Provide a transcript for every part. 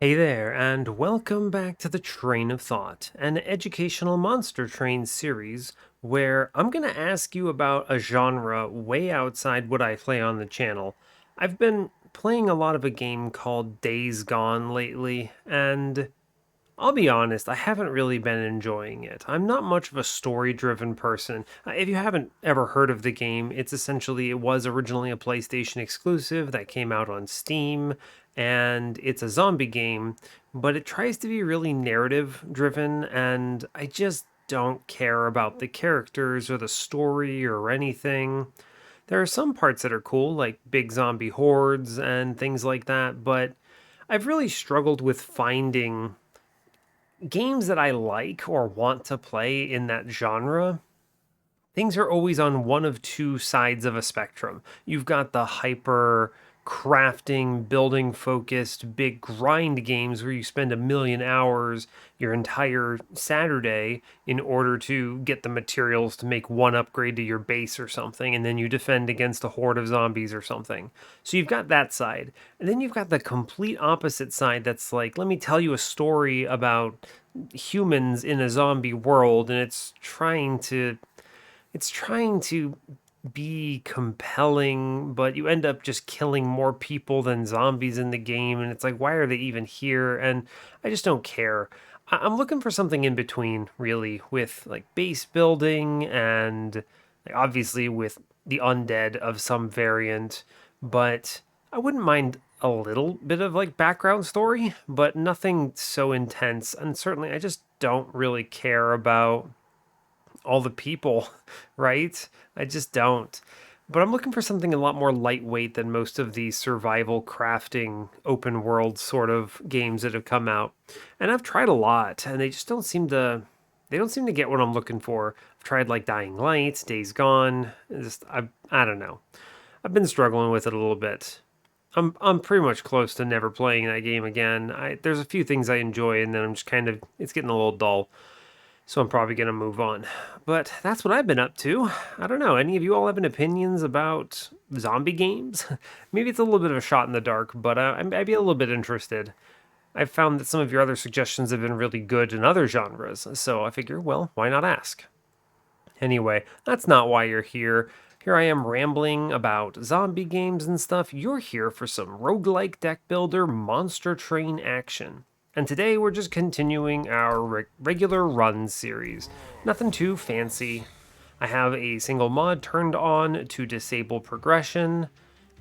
Hey there, and welcome back to the Train of Thought, an educational monster train series where I'm going to ask you about a genre way outside what I play on the channel. I've been playing a lot of a game called Days Gone lately, and I'll be honest, I haven't really been enjoying it. I'm not much of a story driven person. If you haven't ever heard of the game, it was originally a PlayStation exclusive that came out on Steam, and it's a zombie game, but it tries to be really narrative driven, and I just don't care about the characters or the story or anything. There are some parts that are cool, like big zombie hordes and things like that, but I've really struggled with finding games that I like or want to play in that genre. Things are always on one of two sides of a spectrum. You've got the hyper crafting, building focused, big grind games where you spend a million hours your entire Saturday in order to get the materials to make one upgrade to your base or something, and then you defend against a horde of zombies or something. So you've got that side. And then you've got the complete opposite side that's like, let me tell you a story about humans in a zombie world, and it's trying to be compelling, but you end up just killing more people than zombies in the game. And it's like, why are they even here? And I just don't care. I'm looking for something in between, really, with like base building and like, obviously with the undead of some variant. But I wouldn't mind a little bit of like background story, but nothing so intense. And certainly, I just don't really care about all the people, right? I just don't. But I'm looking for something a lot more lightweight than most of these survival crafting open world sort of games that have come out. And I've tried a lot and they don't seem to get what I'm looking for. I've tried like Dying Light, Days Gone, I don't know. I've been struggling with it a little bit. I'm pretty much close to never playing that game again. There's a few things I enjoy and then I'm just kind of it's getting a little dull. So I'm probably going to move on. But that's what I've been up to. I don't know. Any of you all have any opinions about zombie games? Maybe it's a little bit of a shot in the dark, but I'd be a little bit interested. I've found that some of your other suggestions have been really good in other genres, so I figure, well, why not ask? Anyway, that's not why you're here. Here I am rambling about zombie games and stuff. You're here for some roguelike deck builder monster train action. And today we're just continuing our regular run series. Nothing too fancy. I have a single mod turned on to disable progression.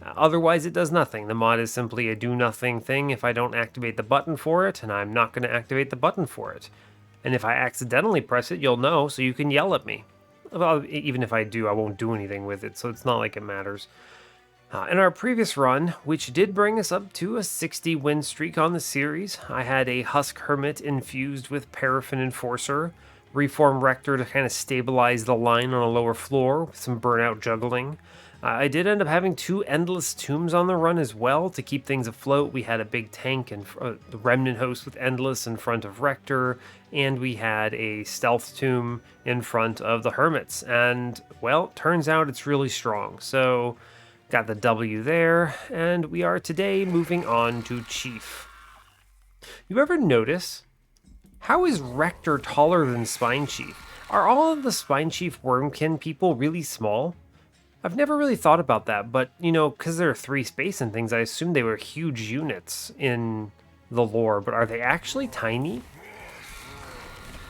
Otherwise, it does nothing. The mod is simply a do nothing thing if I don't activate the button for it, and I'm not going to activate the button for it. And if I accidentally press it, you'll know, so you can yell at me. Well, even if I do, I won't do anything with it, so it's not like it matters. In our previous run, which did bring us up to a 60 win streak on the series, I had a Husk Hermit infused with Paraffin Enforcer, Reform Rector to kind of stabilize the line on a lower floor with some burnout juggling. I did end up having two Endless Tombs on the run as well to keep things afloat. We had a big tank and the Remnant Host with Endless in front of Rector, and we had a Stealth Tomb in front of the Hermits. And, well, turns out it's really strong. So, got the W there, and we are today moving on to Chief. You ever notice how is Rector taller than Spine Chief? Are all of the Spine Chief Wurmkin people really small? I've never really thought about that, but because there are three space and things, I assume they were huge units in the lore, but are they actually tiny?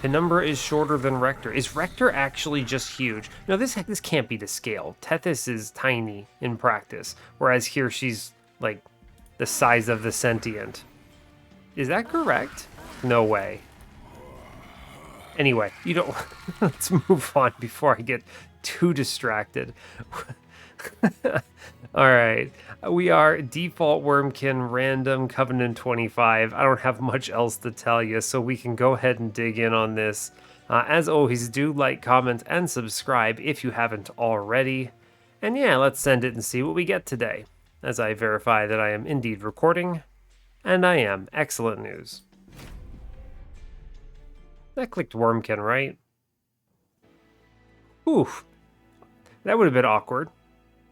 Penumbra is shorter than Rector. Is Rector actually just huge? No, this can't be to scale. Tethys is tiny in practice, whereas here she's like the size of the sentient. Is that correct? No way. Anyway, you don't. Let's move on before I get too distracted. All right. We are default Wurmkin random Covenant 25. I don't have much else to tell you, so we can go ahead and dig in on this. As always, do like, comment, and subscribe if you haven't already. And yeah, let's send it and see what we get today, as I verify that I am indeed recording. And I am. Excellent news. I clicked Wurmkin, right? Oof. That would have been awkward.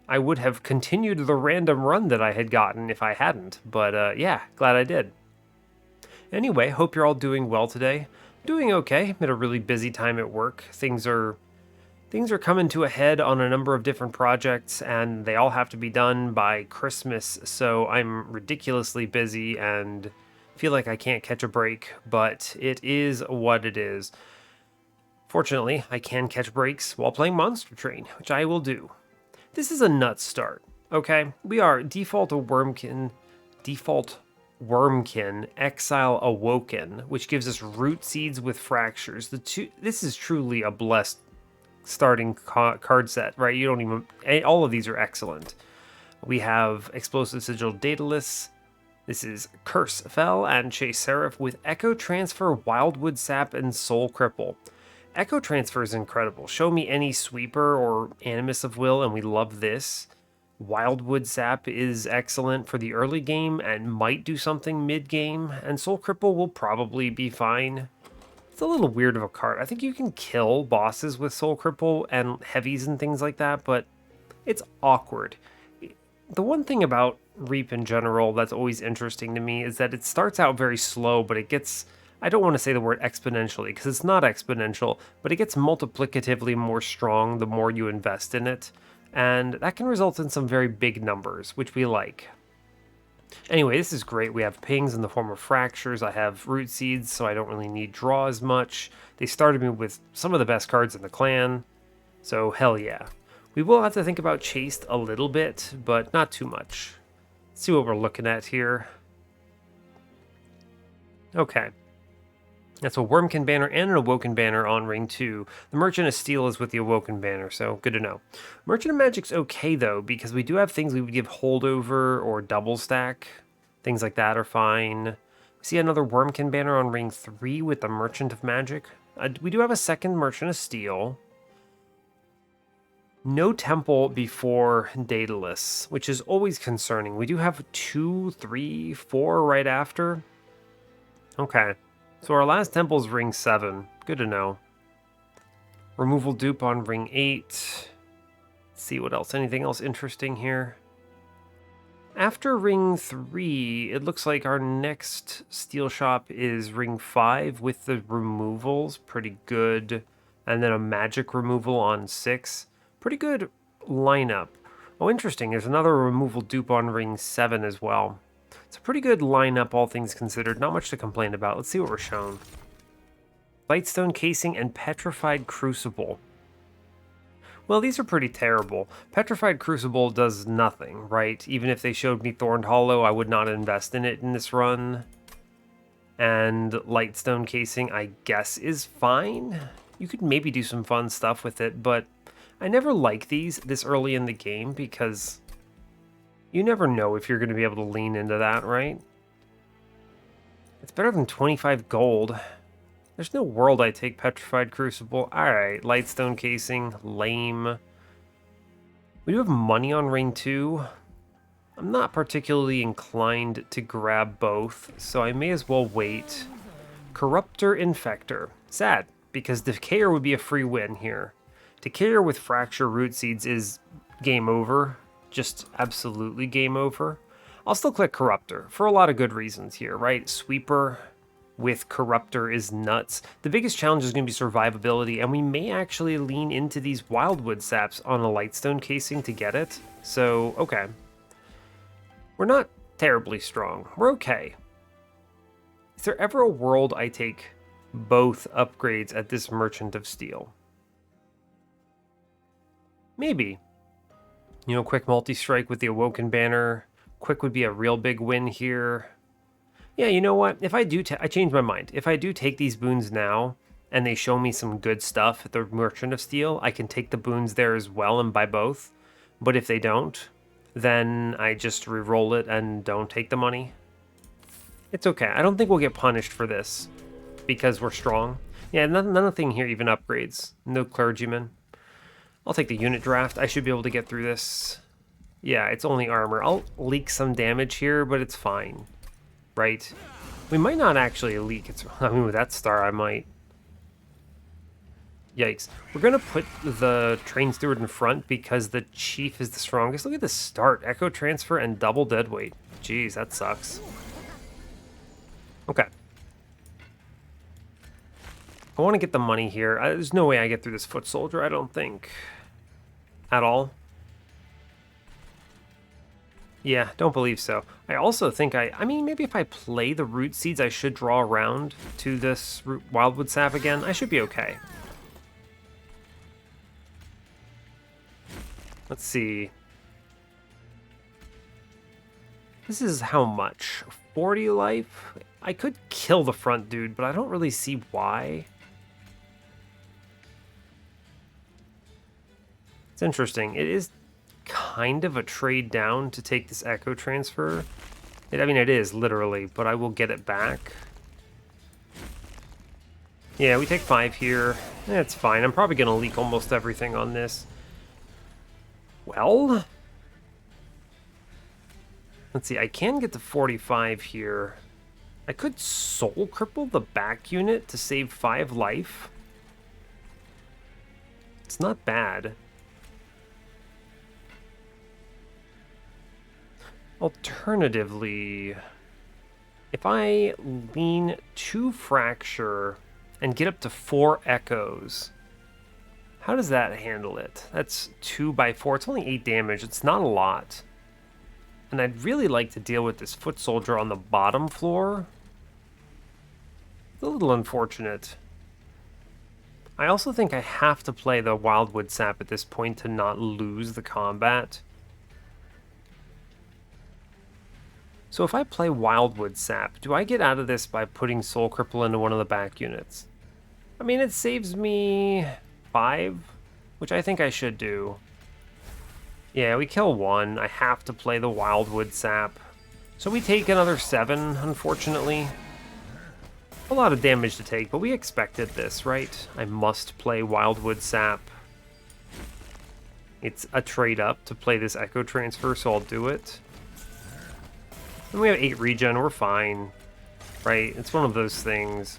I would have continued the random run that I had gotten if I hadn't, but yeah, glad I did. Anyway, hope you're all doing well today. Doing okay. Been a really busy time at work. Things are coming to a head on a number of different projects, and they all have to be done by Christmas, so I'm ridiculously busy and feel like I can't catch a break, but it is what it is. Fortunately, I can catch breaks while playing Monster Train, which I will do. This is a nuts start, okay? We are default Wurmkin, Exile, Awoken, which gives us root seeds with fractures. This is truly a blessed starting card set, right? You don't even, all of these are excellent. We have Explosive Sigil Daedalus. This is Curse Fell and Chase Seraph with Echo Transfer, Wildwood Sap, and Soul Cripple. Echo Transfer is incredible. Show me any sweeper or Animus of Will, and we love this. Wildwood Sap is excellent for the early game and might do something mid-game, and Soul Cripple will probably be fine. It's a little weird of a card. I think you can kill bosses with Soul Cripple and heavies and things like that, but it's awkward. The one thing about Reap in general that's always interesting to me is that it starts out very slow, but it gets, I don't want to say the word exponentially because it's not exponential, but it gets multiplicatively more strong the more you invest in it, and that can result in some very big numbers, which we like. Anyway, this is great. We have pings in the form of fractures. I have root seeds, so I don't really need draw as much. They started me with some of the best cards in the clan, so hell yeah. We will have to think about Chased a little bit, but not too much. Let's see what we're looking at here. Okay. That's a Wurmkin banner and an Awoken banner on Ring 2. The Merchant of Steel is with the Awoken banner, so good to know. Merchant of Magic's okay, though, because we do have things we would give holdover or double stack. Things like that are fine. We see another Wurmkin banner on Ring 3 with the Merchant of Magic. We do have a second Merchant of Steel. No temple before Daedalus, which is always concerning. We do have 2, 3, 4 right after. Okay. So our last temple is Ring 7. Good to know. Removal dupe on Ring 8. Let's see what else. Anything else interesting here? After Ring 3, it looks like our next steel shop is Ring 5 with the removals. Pretty good. And then a magic removal on 6. Pretty good lineup. Oh, interesting. There's another removal dupe on Ring 7 as well. It's a pretty good lineup, all things considered. Not much to complain about. Let's see what we're shown. Lightstone Casing and Petrified Crucible. Well, these are pretty terrible. Petrified Crucible does nothing, right? Even if they showed me Thorned Hollow, I would not invest in it in this run. And Lightstone Casing, I guess, is fine. You could maybe do some fun stuff with it, but I never like these this early in the game because you never know if you're going to be able to lean into that, right? It's better than 25 gold. There's no world I take Petrified Crucible. Alright, Lightstone Casing, lame. We do have money on Ring 2. I'm not particularly inclined to grab both, so I may as well wait. Corruptor Infector. Sad, because Decayer would be a free win here. Decayer with Fracture Root Seeds is game over. Just absolutely game over. I'll still click Corruptor for a lot of good reasons here, right? Sweeper with Corruptor is nuts. The biggest challenge is going to be survivability, and we may actually lean into these Wildwood Saps on a Lightstone Casing to get it. So, okay. We're not terribly strong. We're okay. Is there ever a world I take both upgrades at this Merchant of Steel? Maybe. You know, quick multi-strike with the Awoken banner. Quick would be a real big win here. Yeah, you know what? If I do, I changed my mind. If I do take these boons now, and they show me some good stuff at the Merchant of Steel, I can take the boons there as well and buy both. But if they don't, then I just re-roll it and don't take the money. It's okay. I don't think we'll get punished for this because we're strong. Yeah, nothing here even upgrades. No clergyman. I'll take the unit draft. I should be able to get through this. Yeah, it's only armor. I'll leak some damage here, but it's fine. Right? We might not actually leak. I mean, with that star, I might. Yikes. We're going to put the Train Steward in front because the Chief is the strongest. Look at the start. Echo Transfer and double deadweight. Jeez, that sucks. Okay. I want to get the money here. There's no way I get through this foot soldier, I don't think. At all. Yeah, don't believe so. I also think I mean, maybe if I play the root seeds, I should draw around to this wildwood sap again. I should be okay. Let's see. This is how much? 40 life? I could kill the front dude, but I don't really see why. It's interesting. It is kind of a trade down to take this echo transfer. I mean, it is, literally, but I will get it back. Yeah, we take 5 here. That's fine. I'm probably going to leak almost everything on this. Well... Let's see, I can get to 45 here. I could soul cripple the back unit to save 5 life. It's not bad. Alternatively, if I lean 2 fracture and get up to 4 echoes, how does that handle it? That's 2 by 4. It's only 8 damage. It's not a lot. And I'd really like to deal with this foot soldier on the bottom floor. It's a little unfortunate. I also think I have to play the wildwood sap at this point to not lose the combat. So if I play wildwood sap, do I get out of this by putting soul cripple into one of the back units? I mean, it saves me 5, which I think I should do. Yeah, we kill 1. I have to play the wildwood sap. So we take another 7, unfortunately. A lot of damage to take, but we expected this, right? I must play wildwood sap. It's a trade up to play this echo transfer, so I'll do it. And we have 8 regen, we're fine. Right? It's one of those things.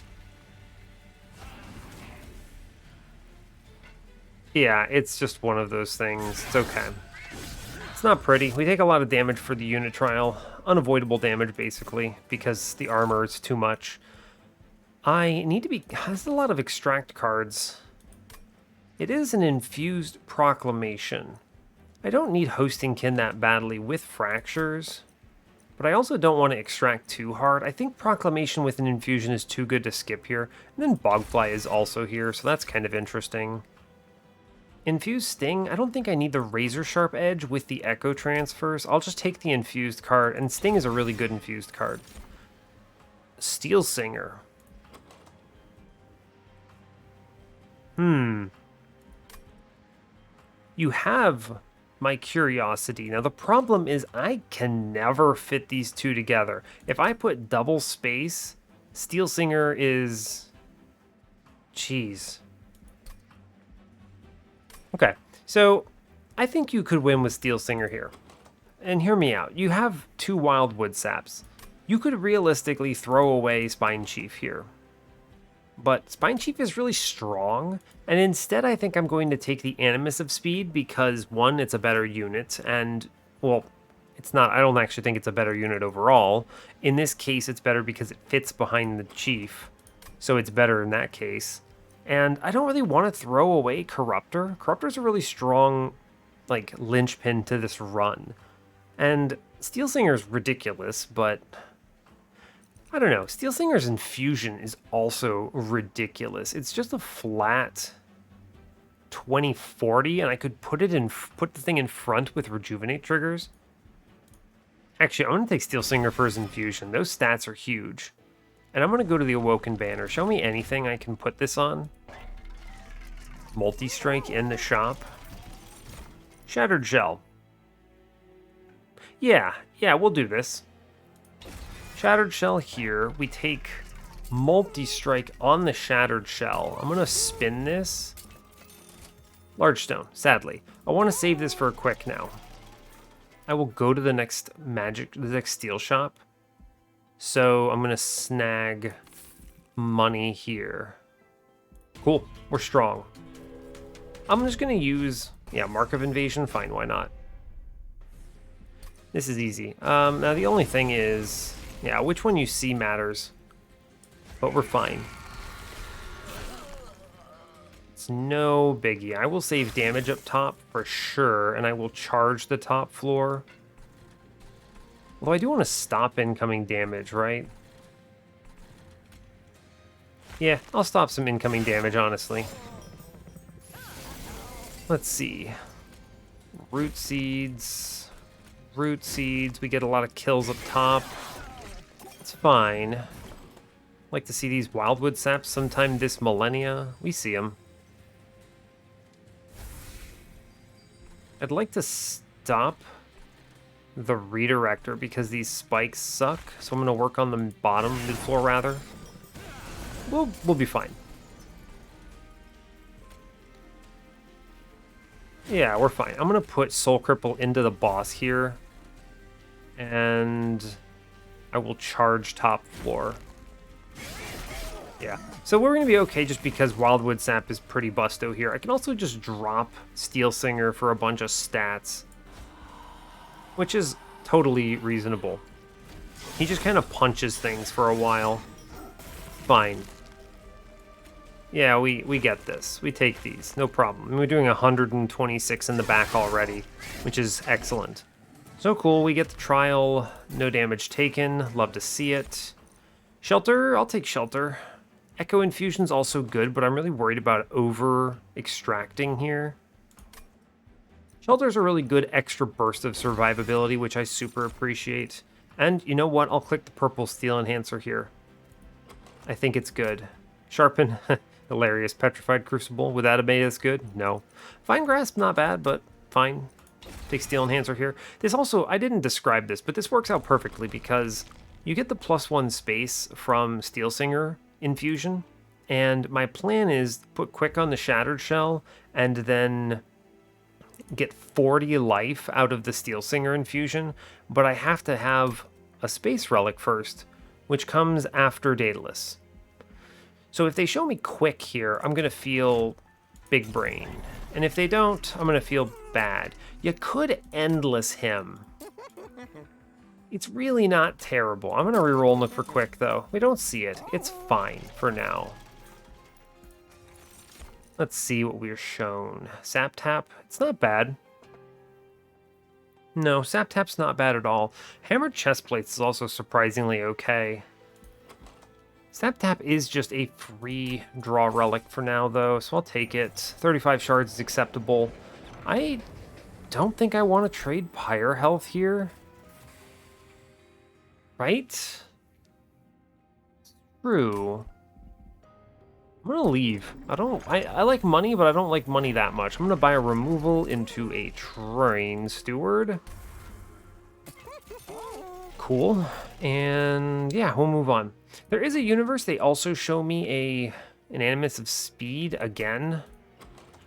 Yeah, it's just one of those things. It's okay. It's not pretty. We take a lot of damage for the unit trial. Unavoidable damage, basically, because the armor is too much. I need to be... There's a lot of extract cards. It is an infused proclamation. I don't need hosting kin that badly with fractures, but I also don't want to extract too hard. I think proclamation with an infusion is too good to skip here. And then bogfly is also here, so that's kind of interesting. Infused Sting, I don't think I need the Razor Sharp Edge with the Echo transfers. I'll just take the infused card, and Sting is a really good infused card. Steel Singer. You have my curiosity. Now the problem is I can never fit these two together. If I put double space, Steel Singer is... Jeez. Okay, so I think you could win with Steel Singer here. And hear me out. You have 2 Wildwood Saps. You could realistically throw away Spine Chief here. But Spine Chief is really strong, and instead I think I'm going to take the Animus of Speed because, 1, it's a better unit, and, well, it's not, I don't actually think it's a better unit overall. In this case, it's better because it fits behind the Chief, so it's better in that case. And I don't really want to throw away Corruptor. Corruptor's a really strong, like, linchpin to this run. And Steel Singer's ridiculous, but... I don't know. Steel Singer's Infusion is also ridiculous. It's just a flat 2040, and I could put the thing in front with Rejuvenate triggers. Actually, I'm going to take Steel Singer for his Infusion. Those stats are huge. And I'm going to go to the Awoken banner. Show me anything I can put this on. Multi-strike in the shop. Shattered Shell. Yeah, we'll do this. Shattered Shell here. We take multi-strike on the Shattered Shell. I'm going to spin this. Large Stone, sadly. I want to save this for a quick now. I will go to the next steel shop. So I'm going to snag money here. Cool, we're strong. I'm just going to use, Mark of Invasion. Fine, why not? This is easy. Now the only thing is... which one you see matters. But we're fine. It's no biggie. I will save damage up top for sure, and I will charge the top floor. Although I do want to stop incoming damage, right? Yeah, I'll stop some incoming damage, honestly. Let's see. Root seeds. Root seeds. We get a lot of kills up top. It's fine. Like to see these wildwood saps sometime this millennia. We see them. I'd like to stop the redirector because these spikes suck. So I'm going to work on the bottom, mid-floor rather. We'll be fine. Yeah, we're fine. I'm going to put Soul Cripple into the boss here. And I will charge top floor. Yeah. So we're going to be okay just because Wildwood Sap is pretty busto here. I can also just drop Steel Singer for a bunch of stats, which is totally reasonable. He just kind of punches things for a while. Fine. Yeah, we get this. We take these. No problem. And we're doing 126 in the back already, which is excellent. So cool. We get the trial. No damage taken. Love to see it. Shelter. I'll take Shelter. Echo Infusion's also good, but I'm really worried about over-extracting here. Shelter's a really good extra burst of survivability, which I super appreciate. And you know what? I'll click the purple Steel Enhancer here. I think it's good. Sharpen. Hilarious. Petrified Crucible. Would that have made us good? No. Fine Grasp, not bad, but fine. Take Steel Enhancer here. This also, I didn't describe this, but this works out perfectly because you get the +1 space from Steel Singer infusion, and my plan is to put Quick on the Shattered Shell and then get 40 life out of the Steel Singer infusion, but I have to have a Space Relic first, which comes after Daedalus. So if they show me Quick here, I'm going to feel big brain. And if they don't, I'm going to feel bad. You could Endless him. It's really not terrible. I'm going to reroll and look for Quick, though. We don't see it. It's fine for now. Let's see what we're shown. Sap Tap. It's not bad. No, Sap Tap's not bad at all. Hammered Chestplates is also surprisingly okay. Sap Tap is just a free draw relic for now, though, so I'll take it. 35 shards is acceptable. I don't think I want to trade Pyre Health here. Right? True. I'm gonna leave. I like money, but I don't like money that much. I'm gonna buy a removal into a Train Steward. Cool. And yeah, we'll move on. There is a universe. They also show me an Animus of Speed again.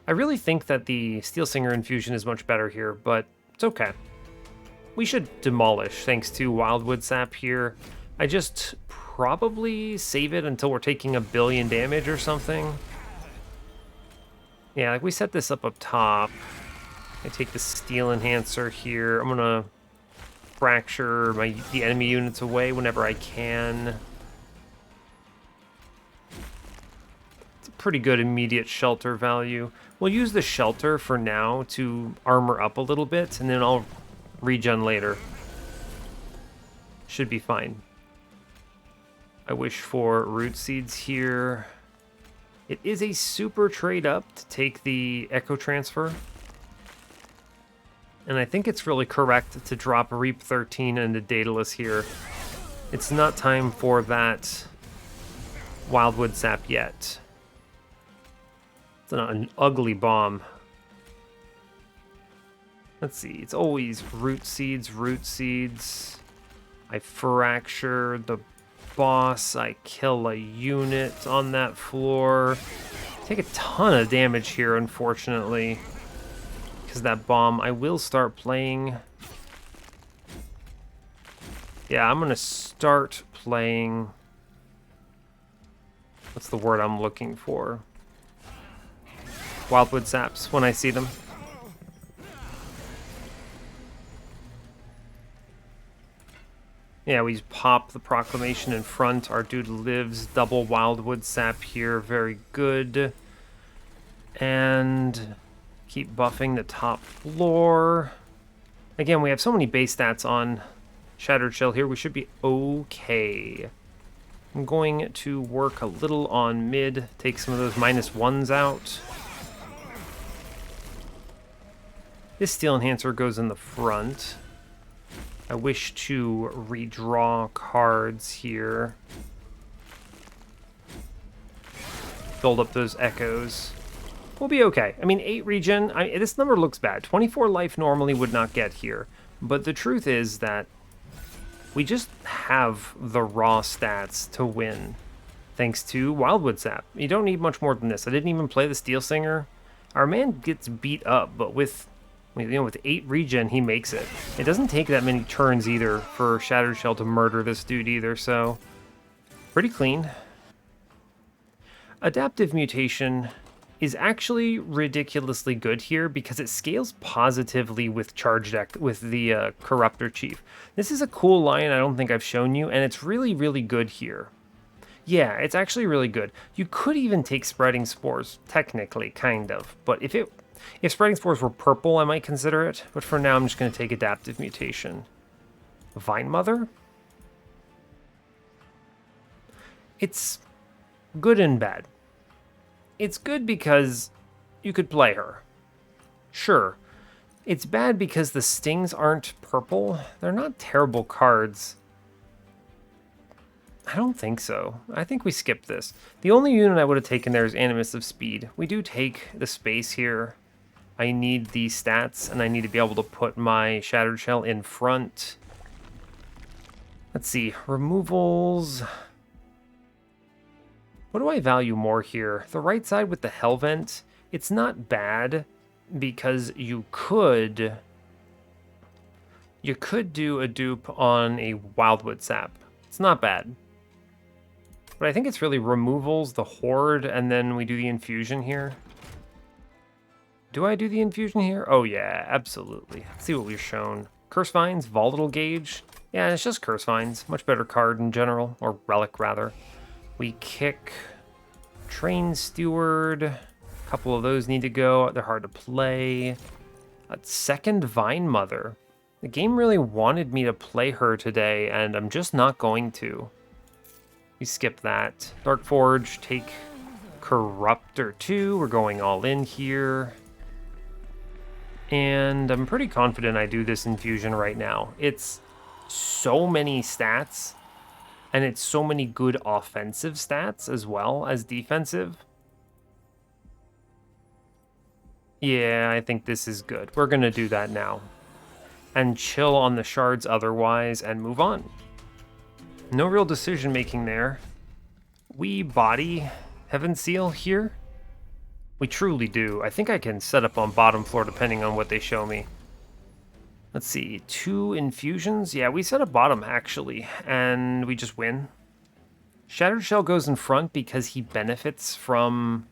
I really think that the Steel Singer infusion is much better here, but it's okay. We should demolish thanks to Wildwood Sap here. I just probably save it until we're taking 1 billion damage or something. Yeah, like we set this up top. I take the Steel Enhancer here. I'm gonna fracture the enemy units away whenever I can. It's a pretty good immediate shelter value. We'll use the shelter for now to armor up a little bit, and then I'll regen later. Should be fine. I wish for root seeds here. It is a super trade up to take the Echo Transfer. And I think it's really correct to drop Reap 13 into Daedalus here. It's not time for that Wildwood Sap yet. It's an ugly bomb. Let's see, it's always root seeds, root seeds. I fracture the boss, I kill a unit on that floor. Take a ton of damage here, unfortunately. Because that bomb, I will start playing. Yeah, I'm gonna start playing. What's the word I'm looking for? Wildwood Saps when I see them. Yeah, we pop the proclamation in front. Our dude lives. Double Wildwood Sap here. Very good. And keep buffing the top floor. Again, we have so many base stats on Shattered Shell here. We should be okay. I'm going to work a little on mid, take some of those -1s out. This Steel Enhancer goes in the front. I wish to redraw cards here. Build up those echoes. We'll be okay. I mean, 8 regen, this number looks bad. 24 life normally would not get here. But the truth is that we just have the raw stats to win, thanks to Wildwood Sap. You don't need much more than this. I didn't even play the Steel Singer. Our man gets beat up, but with 8 regen, he makes it. It doesn't take that many turns either for Shattered Shell to murder this dude either, so pretty clean. Adaptive Mutation is actually ridiculously good here because it scales positively with charge deck with the Corruptor Chief. This is a cool line I don't think I've shown you, and it's really, really good here. Yeah, it's actually really good. You could even take Spreading Spores, technically, kind of. But if Spreading Spores were purple, I might consider it. But for now, I'm just going to take Adaptive Mutation. Vine Mother? It's good and bad. It's good because you could play her. Sure. It's bad because the stings aren't purple. They're not terrible cards. I don't think so. I think we skipped this. The only unit I would have taken there is Animus of Speed. We do take the space here. I need these stats, and I need to be able to put my Shattered Shell in front. Let's see. Removals. What do I value more here? The right side with the Hellvent, it's not bad because you could do a dupe on a Wildwood Sap. It's not bad. But I think it's really removals, the Horde, and then we do the infusion here. Do I do the infusion here? Oh yeah, absolutely. Let's see what we're shown. Curse Vines, Volatile Gauge. Yeah, it's just Curse Vines. Much better card in general, or relic rather. We kick Train Steward. A couple of those need to go. They're hard to play. A second Vine Mother. The game really wanted me to play her today, and I'm just not going to. We skip that. Dark Forge, take Corruptor 2. We're going all in here. And I'm pretty confident I do this infusion right now. It's so many stats. And it's so many good offensive stats as well as defensive. Yeah, I think this is good. We're going to do that now. And chill on the shards otherwise and move on. No real decision making there. We body Heaven Seal here. We truly do. I think I can set up on bottom floor depending on what they show me. Let's see, 2 infusions. Yeah, we set up bottom, actually, and we just win. Shattered Shell goes in front because he benefits from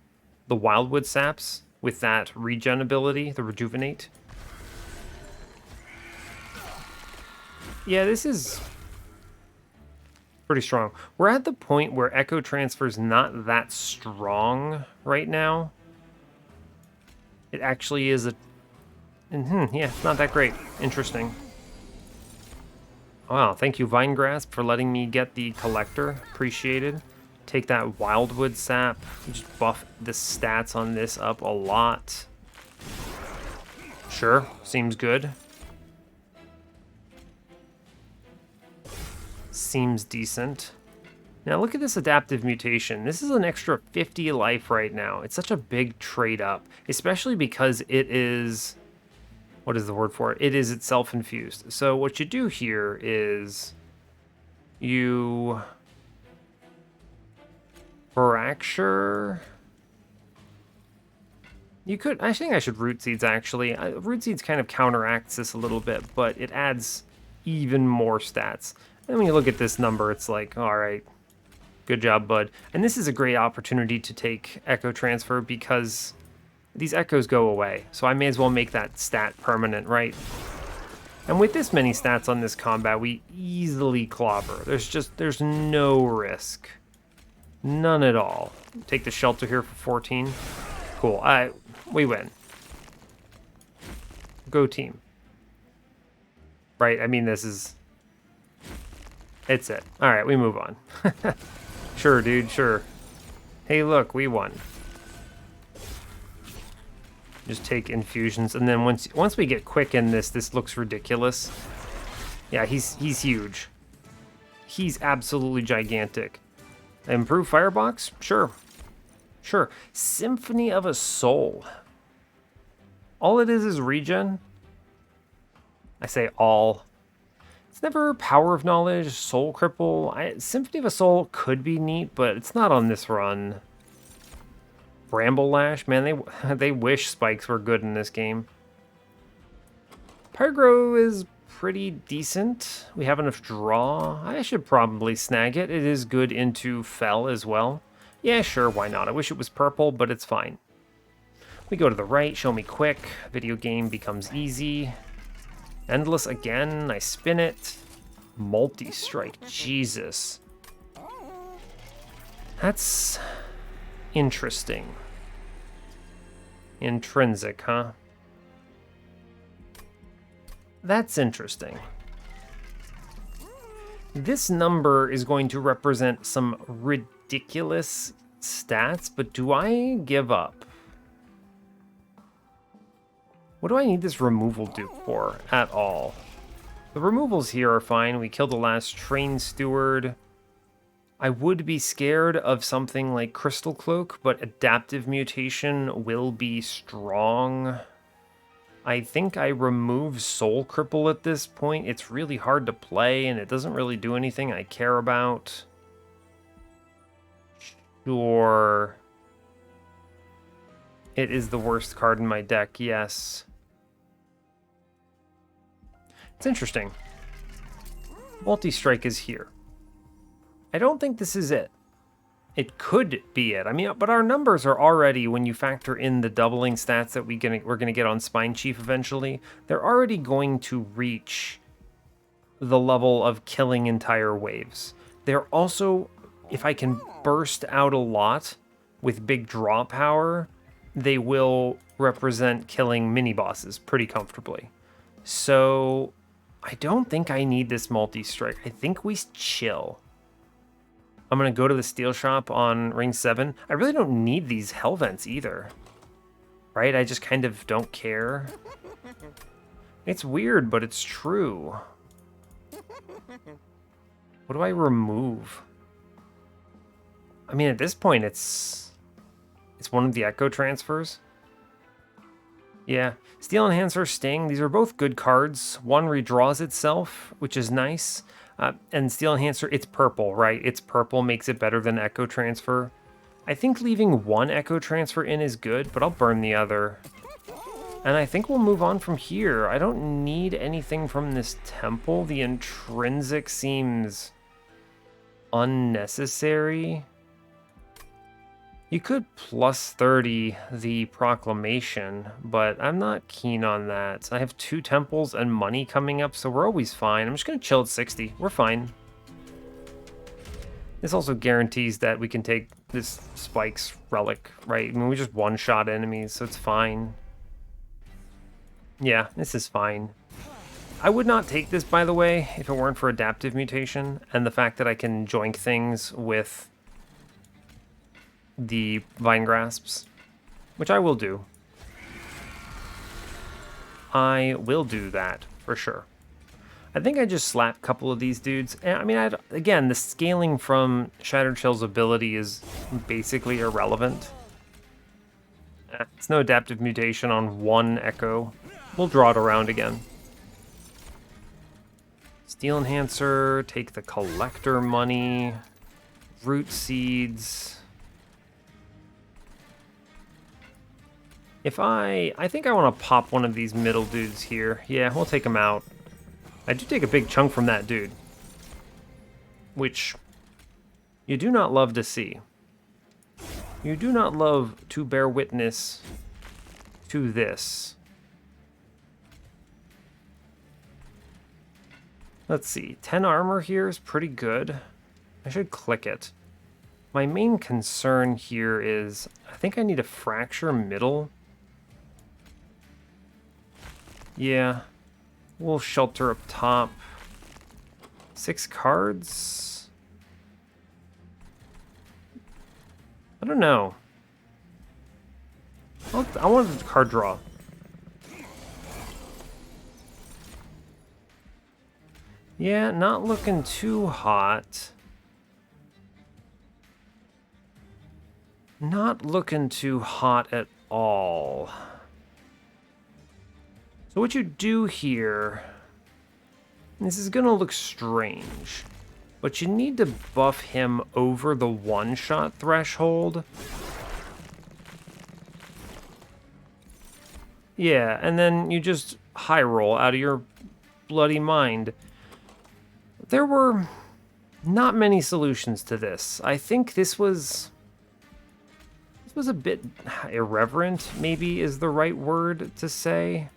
the Wildwood Saps with that regen ability, the Rejuvenate. Yeah, this is pretty strong. We're at the point where Echo Transfer's not that strong right now. It actually is a... yeah, it's not that great. Interesting. Wow, thank you, Vinegrasp, for letting me get the Collector. Appreciated. Take that Wildwood Sap. Just buff the stats on this up a lot. Sure, seems good. Seems decent. Now look at this Adaptive Mutation. This is an extra 50 life right now. It's such a big trade up, especially because it is... what is the word for it? It is itself infused. So what you do here is you fracture. You could, I think I should Root Seeds actually. Root Seeds kind of counteracts this a little bit, but it adds even more stats. And when you look at this number, it's like, all right, good job, bud. And this is a great opportunity to take Echo Transfer because these echoes go away, so I may as well make that stat permanent, right? And with this many stats on this combat, we easily clobber. There's no risk. None at all. Take the Shelter here for 14. Cool. We win. Go team. Right? I mean, it's it. All right, we move on. Sure, dude, sure. Hey, look, we won. Just take infusions, and then once we get quick in this looks ridiculous. Yeah, he's huge. He's absolutely gigantic. Improve firebox? Sure. Sure. Symphony of a Soul. All it is regen. I say all. It's never Power of Knowledge, Soul Cripple. Symphony of a Soul could be neat, but it's not on this run. Bramble Lash, man, they wish spikes were good in this game. Pyro is pretty decent. We have enough draw. I should probably snag it. It is good into Fel as well. Yeah, sure, why not? I wish it was purple, but it's fine. We go to the right, show me quick. Video game becomes easy. Endless again, I spin it. Multi-strike, Jesus. That's interesting. Intrinsic, huh? That's interesting. This number is going to represent some ridiculous stats, but do I give up? What do I need this removal dupe for at all? The removals here are fine. We killed the last train steward. I would be scared of something like Crystal Cloak, but Adaptive Mutation will be strong. I think I remove Soul Cripple at this point. It's really hard to play, and it doesn't really do anything I care about. Sure. It is the worst card in my deck, yes. It's interesting. Multi-strike is here. I don't think this is it. It could be it. I mean, but our numbers are already, when you factor in the doubling stats that we're gonna get on Spine Chief eventually, they're already going to reach the level of killing entire waves. They're also, if I can burst out a lot with big draw power, they will represent killing mini bosses pretty comfortably. So I don't think I need this multi-strike. I think we chill. I'm going to go to the steel shop on ring 7. I really don't need these hell vents either. Right? I just kind of don't care. It's weird, but it's true. What do I remove? I mean, at this point, it's one of the echo transfers. Yeah. Steel Enhancer, Sting, these are both good cards. One redraws itself, which is nice. And Steel Enhancer, it's purple, right? It's purple, makes it better than Echo Transfer. I think leaving one Echo Transfer in is good, but I'll burn the other. And I think we'll move on from here. I don't need anything from this temple. The Intrinsic seems unnecessary. You could plus 30 the Proclamation, but I'm not keen on that. I have 2 temples and money coming up, so we're always fine. I'm just going to chill at 60. We're fine. This also guarantees that we can take this Spike's Relic, right? I mean, we just one-shot enemies, so it's fine. Yeah, this is fine. I would not take this, by the way, if it weren't for Adaptive Mutation, and the fact that I can joink things with the Vine Grasps, which I will do. I will do that, for sure. I think I just slap a couple of these dudes. I mean, again, the scaling from Shattered Shell's ability is basically irrelevant. It's no Adaptive Mutation on one Echo. We'll draw it around again. Steel Enhancer, take the Collector money, Root Seeds. I think I want to pop one of these middle dudes here. Yeah, we'll take him out. I do take a big chunk from that dude, which you do not love to see. You do not love to bear witness to this. Let's see, 10 armor here is pretty good. I should click it. My main concern here is I think I need a fracture middle. Yeah, we'll shelter up top. 6 cards? I don't know. I wanted a card draw. Yeah, not looking too hot. Not looking too hot at all. So what you do here, this is gonna look strange, but you need to buff him over the one-shot threshold. Yeah, and then you just high roll out of your bloody mind. There were not many solutions to this. I think this was a bit irreverent, maybe is the right word to say.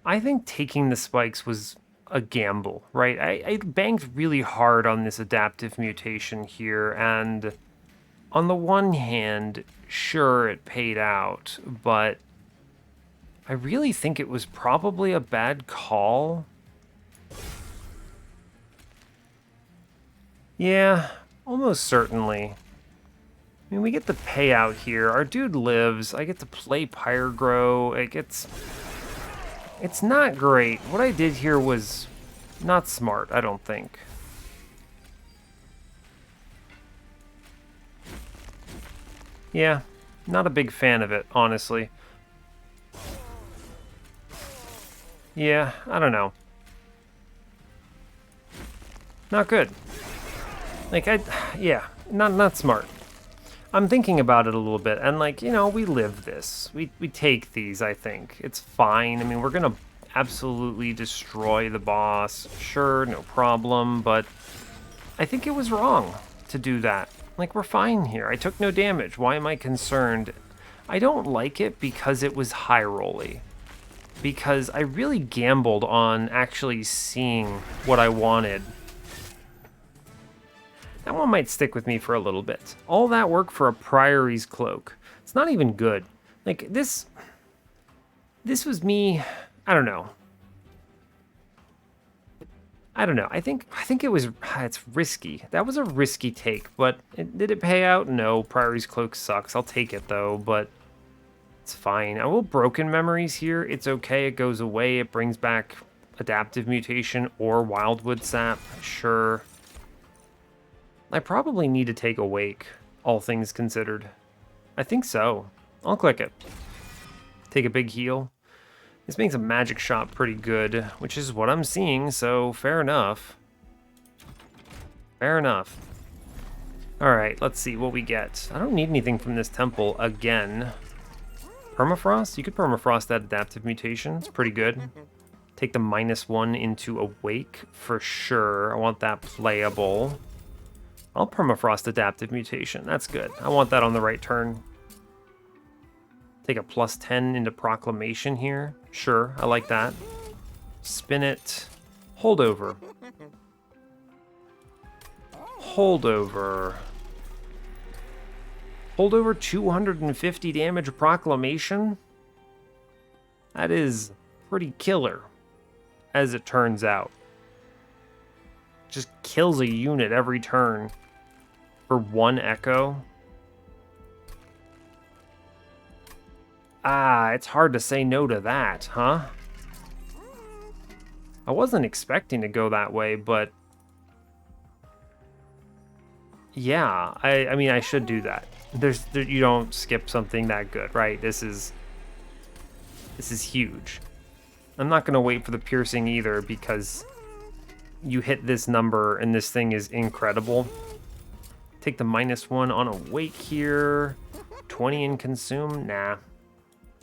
I think taking the spikes was a gamble, right? I banked really hard on this adaptive mutation here, and on the one hand, sure, it paid out, but I really think it was probably a bad call. Yeah, almost certainly. I mean, we get the payout here. Our dude lives. I get to play Pyrogrow. It's not great. What I did here was not smart, I don't think. Yeah, not a big fan of it, honestly. Yeah, I don't know. Not good. Like, yeah, not smart. I'm thinking about it a little bit, and like, you know, we live this. We take these, I think. It's fine. I mean, we're gonna absolutely destroy the boss. Sure, no problem, but I think it was wrong to do that. Like, we're fine here. I took no damage. Why am I concerned? I don't like it because it was high rolly. Because I really gambled on actually seeing what I wanted. That one might stick with me for a little bit. All that work for a Priory's Cloak. It's not even good. Like, this was me, I don't know. I think it was, it's risky. That was a risky take, but did it pay out? No, Priory's Cloak sucks. I'll take it though, but it's fine. I will Broken Memories here. It's okay, it goes away. It brings back Adaptive Mutation or Wildwood Sap, sure. I probably need to take Awake, all things considered. I think so. I'll click it. Take a big heal. This makes a magic shot pretty good, which is what I'm seeing, so fair enough. Fair enough. Alright, let's see what we get. I don't need anything from this temple again. Permafrost? You could Permafrost that Adaptive Mutation. It's pretty good. Take the -1 into Awake for sure. I want that playable. I'll Permafrost Adaptive Mutation. That's good. I want that on the right turn. Take a +10 into Proclamation here. Sure, I like that. Spin it. Holdover. Holdover. Holdover 250 damage Proclamation? That is pretty killer, as it turns out. Just kills a unit every turn for 1 echo. Ah, it's hard to say no to that, huh? I wasn't expecting to go that way, but yeah, I mean, I should do that. You don't skip something that good, right? This is huge. I'm not gonna wait for the piercing either because you hit this number and this thing is incredible. Take the -1 on Awake here. 20 in Consume? Nah.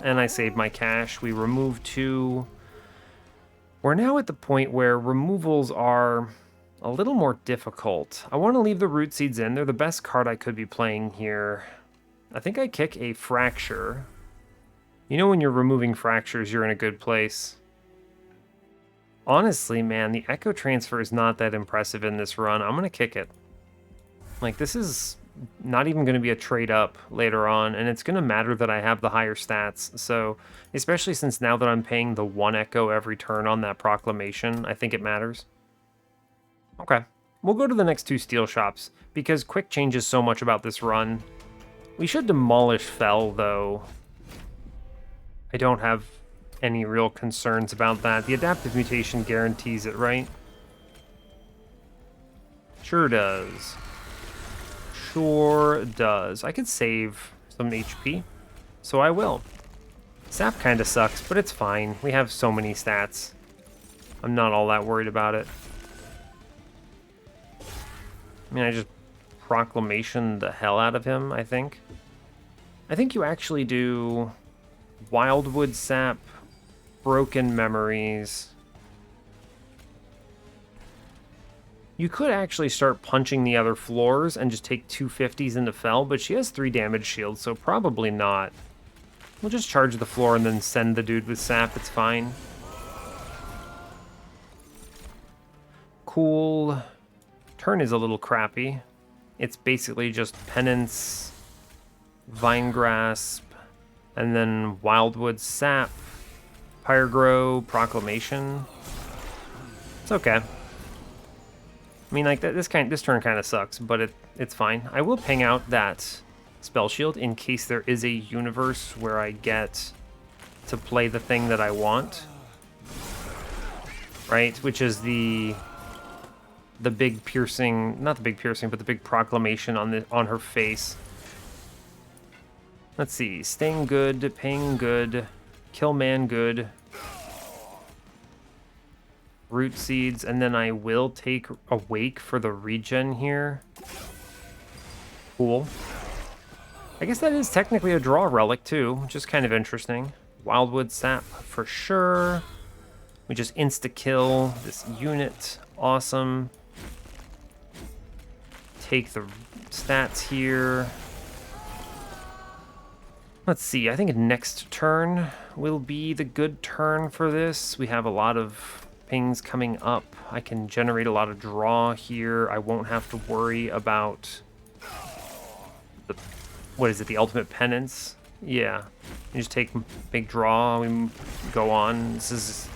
And I save my cash. We remove 2. We're now at the point where removals are a little more difficult. I want to leave the Root Seeds in. They're the best card I could be playing here. I think I kick a Fracture. You know when you're removing Fractures, you're in a good place. Honestly, man, the Echo Transfer is not that impressive in this run. I'm going to kick it. Like, this is not even going to be a trade up later on, and it's going to matter that I have the higher stats. So, especially since now that I'm paying the 1 Echo every turn on that Proclamation, I think it matters. Okay. We'll go to the next 2 steel shops, because quick changes so much about this run. We should demolish Fell, though. I don't have any real concerns about that. The Adaptive Mutation guarantees it, right? Sure does. Sure does. I could save some HP, so I will. Sap kind of sucks, but it's fine. We have so many stats. I'm not all that worried about it. I mean, I just Proclamation the hell out of him, I think. I think you actually do Wildwood Sap, Broken Memories. You could actually start punching the other floors and just take 250s into Fell, but she has 3 damage shields, so probably not. We'll just charge the floor and then send the dude with Sap, it's fine. Cool. Turn is a little crappy. It's basically just Penance, Vine Grasp, and then Wildwood Sap, Pyregrow, Proclamation. It's okay. I mean, like, this turn kind of sucks, but it's fine. I will ping out that Spell Shield in case there is a universe where I get to play the thing that I want. Right? Which is the big piercing, not the big piercing, but the big Proclamation on her face. Let's see. Staying good, paying good, kill man good. Root Seeds, and then I will take Awake for the regen here. Cool. I guess that is technically a draw relic too, which is kind of interesting. Wildwood Sap for sure. We just insta-kill this unit. Awesome. Take the stats here. Let's see, I think next turn will be the good turn for this. We have a lot of pings coming up. I can generate a lot of draw here. I won't have to worry about the, what is it, the Ultimate Penance? Yeah, you just take big draw, we go on. This is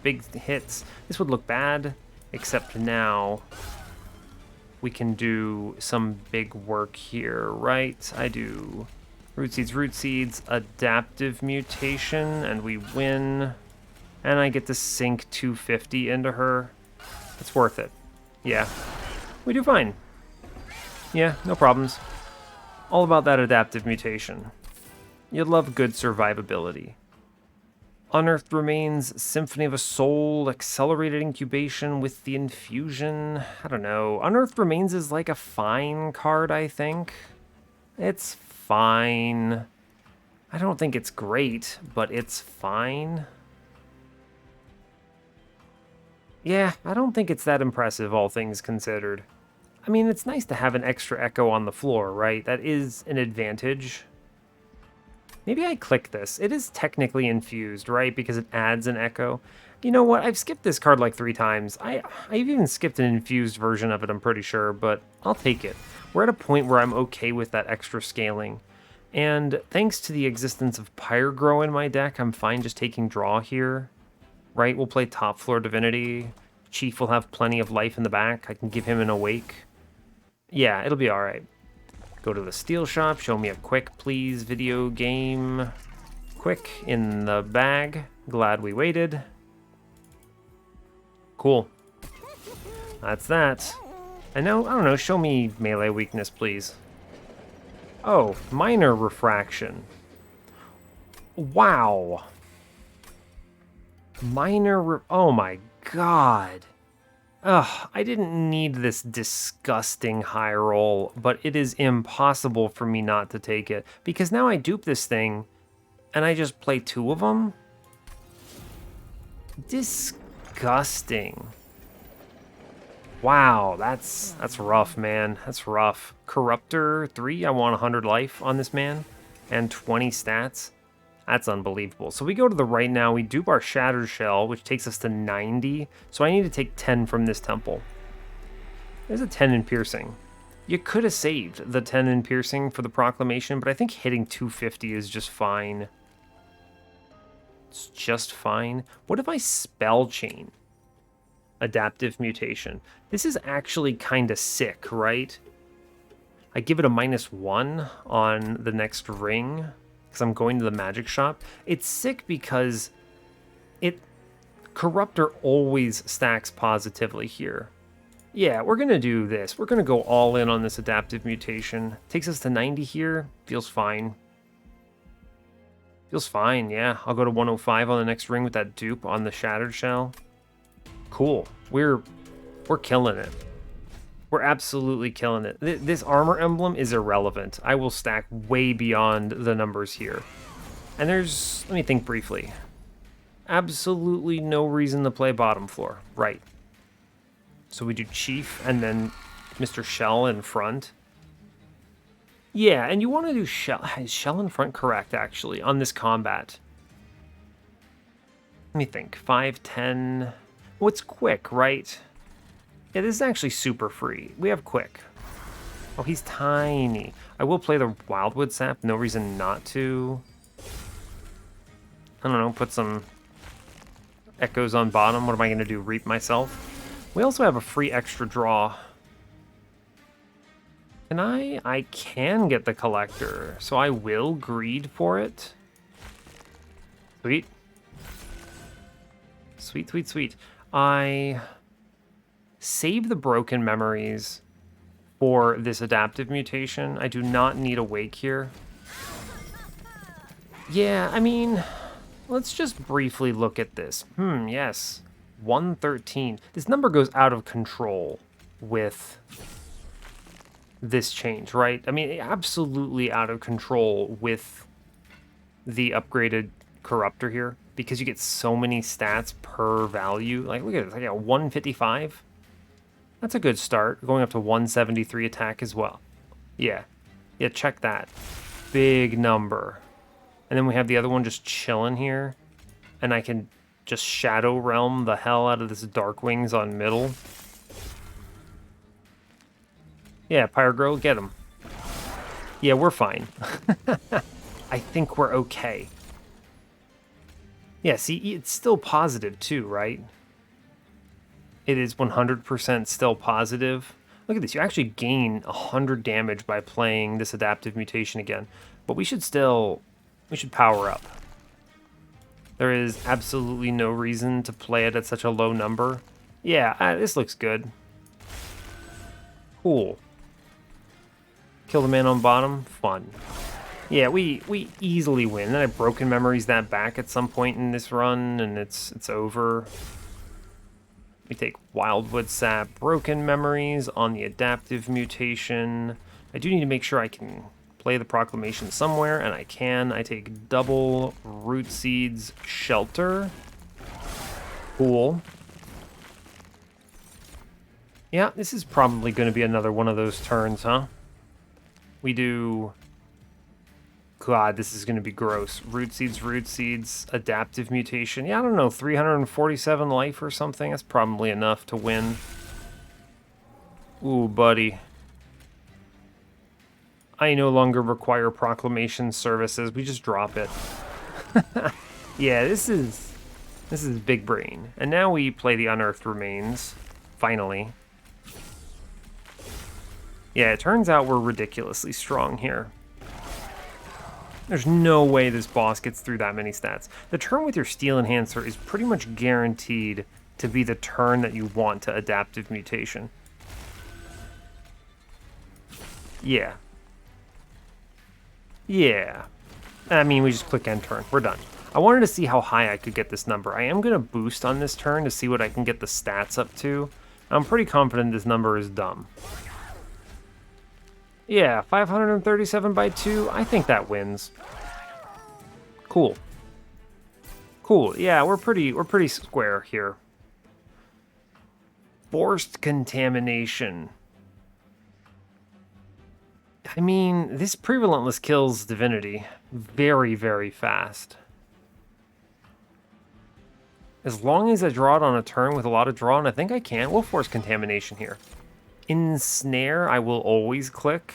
big hits. This would look bad, except now we can do some big work here, right? I do Root Seeds, Adaptive Mutation, and we win. And I get to sink 250 into her. It's worth it. Yeah. We do fine. Yeah, no problems. All about that Adaptive Mutation. You love good survivability. Unearthed Remains, Symphony of a Soul, Accelerated Incubation with the Infusion. I don't know. Unearthed Remains is like a fine card, I think. It's fine. I don't think it's great, but it's fine. Yeah, I don't think it's that impressive, all things considered. I mean, it's nice to have an extra echo on the floor, right? That is an advantage. Maybe I click this. It is technically infused, right? Because it adds an echo. You know what? I've skipped this card like 3 times. I've even skipped an infused version of it, I'm pretty sure, but I'll take it. We're at a point where I'm okay with that extra scaling. And thanks to the existence of Pyregrow in my deck, I'm fine just taking draw here. Right? We'll play top floor Divinity. Chief will have plenty of life in the back. I can give him an Awake. Yeah, it'll be alright. Go to the steel shop. Show me a quick, please, video game. Quick in the bag. Glad we waited. Cool. That's that. And now, I don't know, show me melee weakness, please. Oh, minor refraction. Wow. Oh my god. Ugh, I didn't need this disgusting high roll, but it is impossible for me not to take it. Because now I dupe this thing, and I just play 2 of them? Disgusting. Wow, that's rough, man. That's rough. Corruptor 3, I want 100 life on this man, and 20 stats. That's unbelievable. So we go to the right now. We dupe our Shattered Shell, which takes us to 90. So I need to take 10 from this temple. There's a 10 in piercing. You could have saved the 10 in piercing for the proclamation, but I think hitting 250 is just fine. It's just fine. What if I spell chain? Adaptive Mutation. This is actually kind of sick, right? I give it a -1 on the next ring because I'm going to the magic shop. It's sick because Corruptor always stacks positively here. Yeah, we're going to do this. We're going to go all in on this Adaptive Mutation. Takes us to 90 here. Feels fine. Feels fine, yeah. I'll go to 105 on the next ring with that dupe on the Shattered Shell. Cool. We're killing it. We're absolutely killing it. This armor emblem is irrelevant. I will stack way beyond the numbers here. And there's, let me think briefly. Absolutely no reason to play bottom floor. Right. So we do Chief and then Mr. Shell in front. Yeah, and you want to do Shell. Is Shell in front correct, actually, on this combat? Let me think. 5, 10. Well, it's quick, right? Yeah, this is actually super free. We have quick. Oh, he's tiny. I will play the Wildwood Sap. No reason not to. I don't know, put some echoes on bottom. What am I going to do? Reap myself? We also have a free extra draw. Can I can get the Collector, so I will greed for it. Sweet. Sweet, sweet, sweet. I save the broken memories for this Adaptive Mutation. I do not need a Wake here. Yeah, I mean, let's just briefly look at this. Yes. 113. This number goes out of control with this change, right? I mean, absolutely out of control with the upgraded Corruptor here because you get so many stats per value. Like, look at it, like a 155. That's a good start. Going up to 173 attack as well. Yeah. Yeah, check that. Big number. And then we have the other one just chilling here. And I can just Shadow Realm the hell out of this Dark Wings on middle. Yeah, Pyregirl, get him. Yeah, we're fine. I think we're okay. Yeah, see, it's still positive too, right? It is 100% still positive. Look at this, you actually gain 100 damage by playing this Adaptive Mutation again. But we should power up. There is absolutely no reason to play it at such a low number. Yeah, this looks good. Cool. Kill the man on bottom, fun. Yeah, we easily win. Then I Broken Memories that back at some point in this run, and it's over. We take Wildwood Sap, Broken Memories on the Adaptive Mutation. I do need to make sure I can play the Proclamation somewhere, and I can. I take double Root Seeds Shelter. Cool. Yeah, this is probably going to be another one of those turns, huh? We do... God, this is going to be gross. Root Seeds, Adaptive Mutation. Yeah, I don't know, 347 life or something? That's probably enough to win. Ooh, buddy. I no longer require Proclamation services. We just drop it. Yeah, this is big brain. And now we play the Unearthed Remains. Finally. Yeah, it turns out we're ridiculously strong here. There's no way this boss gets through that many stats. The turn with your Steel Enhancer is pretty much guaranteed to be the turn that you want to Adaptive Mutation. Yeah. Yeah. I mean, we just click end turn. We're done. I wanted to see how high I could get this number. I am going to boost on this turn to see what I can get the stats up to. I'm pretty confident this number is dumb. Yeah, 537 by 2. I think that wins. Cool. Cool. Yeah, we're pretty square here. Forced Contamination. I mean, this Pre-Relentless kills Divinity very, very fast. As long as I draw it on a turn with a lot of draw, and I think I can, we'll force Contamination here. Ensnare, I will always click.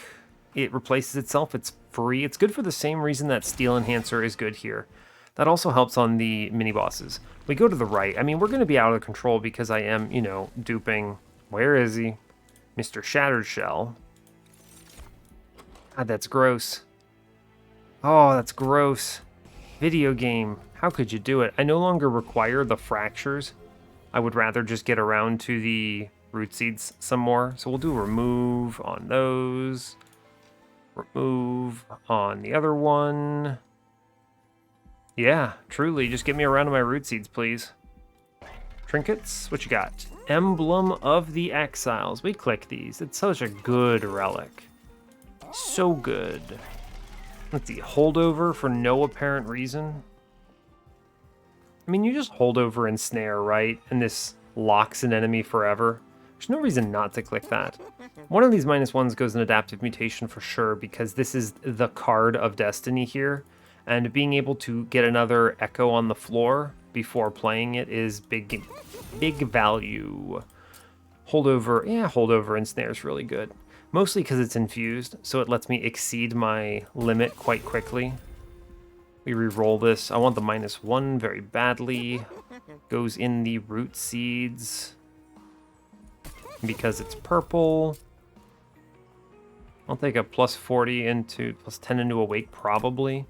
It replaces itself, it's free. It's good for the same reason that Steel Enhancer is good here. That also helps on the mini-bosses. We go to the right. I mean, we're going to be out of control because I am, you know, duping... Where is he? Mr. Shattered Shell. God, that's gross. Oh, that's gross. Video game. How could you do it? I no longer require the fractures. I would rather just get around to the root seeds some more. So we'll do remove on those. Remove on the other one. Yeah, truly, just get me around to my root seeds, please. Trinkets, what you got? Emblem of the Exiles. We click these. It's such a good relic. So good. Let's see, holdover for no apparent reason. I mean, you just hold over and snare, right? And this locks an enemy forever. There's no reason not to click that. One of these -1s goes in Adaptive Mutation for sure, because this is the card of destiny here. And being able to get another echo on the floor before playing it is big value. Holdover, yeah, holdover and snare is really good. Mostly because it's infused, so it lets me exceed my limit quite quickly. We re-roll this. I want the -1 very badly. Goes in the root seeds. Because it's purple. I'll take a +40 into, +10 into Awake, probably.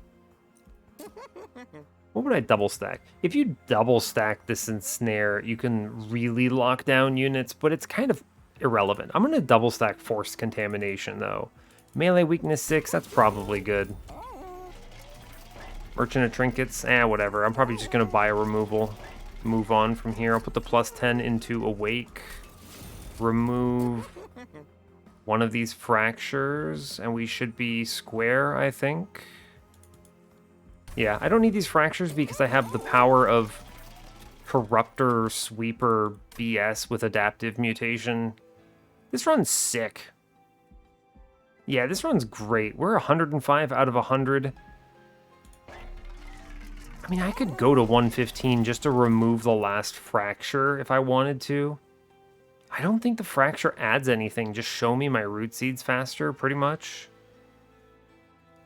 What would I double stack? If you double stack this Ensnare, you can really lock down units, but it's kind of irrelevant. I'm going to double stack Forced Contamination, though. Melee weakness 6, that's probably good. Merchant of Trinkets, whatever. I'm probably just going to buy a removal. Move on from here. I'll put the +10 into Awake. Remove one of these fractures, and we should be square, I think. Yeah, I don't need these fractures because I have the power of Corruptor Sweeper BS with Adaptive Mutation. This run's sick. Yeah, this run's great. We're 105 out of 100. I mean, I could go to 115 just to remove the last fracture if I wanted to. I don't think the fracture adds anything. Just show me my root seeds faster, pretty much.